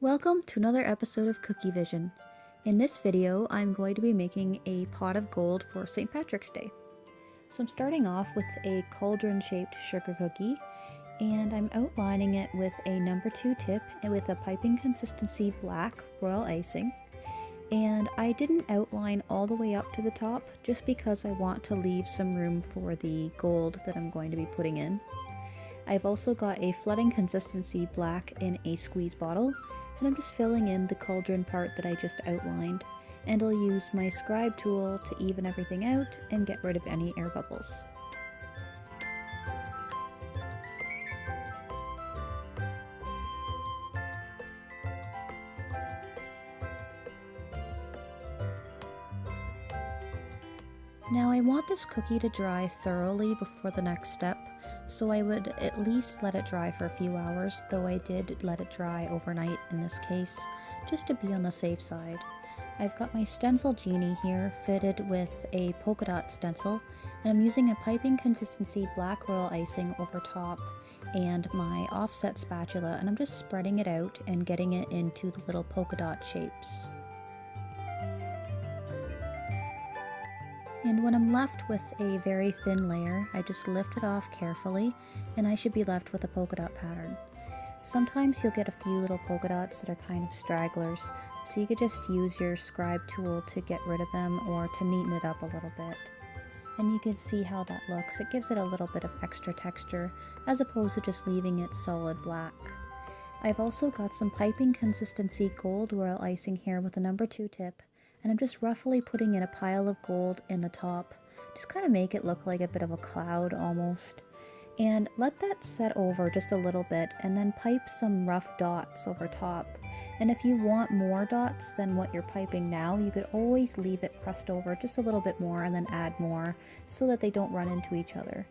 Welcome to another episode of Kookievision. In this video, I'm going to be making a pot of gold for St. Patrick's Day. So I'm starting off with a cauldron-shaped sugar cookie, and I'm outlining it with a number 2 tip and with a piping consistency black royal icing. And I didn't outline all the way up to the top just because I want to leave some room for the gold that I'm going to be putting in. I've also got a flooding consistency black in a squeeze bottle, and I'm just filling in the cauldron part that I just outlined, and I'll use my scribe tool to even everything out and get rid of any air bubbles. Now I want this cookie to dry thoroughly before the next step, so I would at least let it dry for a few hours, though I did let it dry overnight in this case, just to be on the safe side. I've got my stencil genie here fitted with a polka dot stencil, and I'm using a piping consistency black royal icing over top and my offset spatula, and I'm just spreading it out and getting it into the little polka dot shapes. And when I'm left with a very thin layer, I just lift it off carefully, and I should be left with a polka dot pattern. Sometimes you'll get a few little polka dots that are kind of stragglers, so you could just use your scribe tool to get rid of them or to neaten it up a little bit. And you can see how that looks. It gives it a little bit of extra texture, as opposed to just leaving it solid black. I've also got some piping consistency gold royal icing here with a number 2 tip, and I'm just roughly putting in a pile of gold in the top, just kind of make it look like a bit of a cloud almost. And let that set over just a little bit, and then pipe some rough dots over top. And if you want more dots than what you're piping now, you could always leave it crust over just a little bit more and then add more so that they don't run into each other.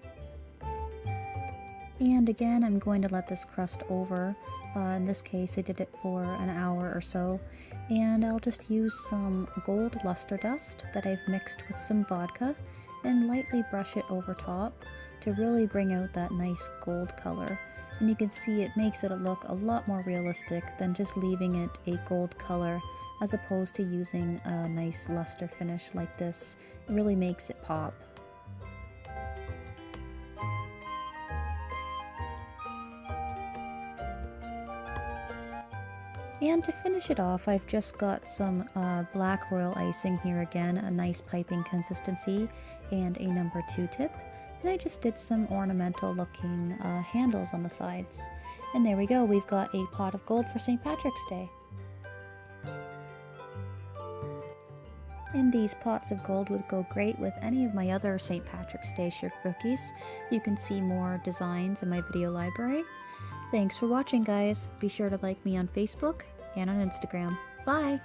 And again, I'm going to let this crust over. In this case, I did it for an hour or so. And I'll just use some gold luster dust that I've mixed with some vodka and lightly brush it over top to really bring out that nice gold color. And you can see it makes it look a lot more realistic than just leaving it a gold color, as opposed to using a nice luster finish like this. It really makes it pop. And to finish it off, I've just got some black royal icing here again, a nice piping consistency, and a number 2 tip. And I just did some ornamental looking handles on the sides. And there we go, we've got a pot of gold for St. Patrick's Day. And these pots of gold would go great with any of my other St. Patrick's Day sugar cookies. You can see more designs in my video library. Thanks for watching, guys. Be sure to like me on Facebook and on Instagram. Bye!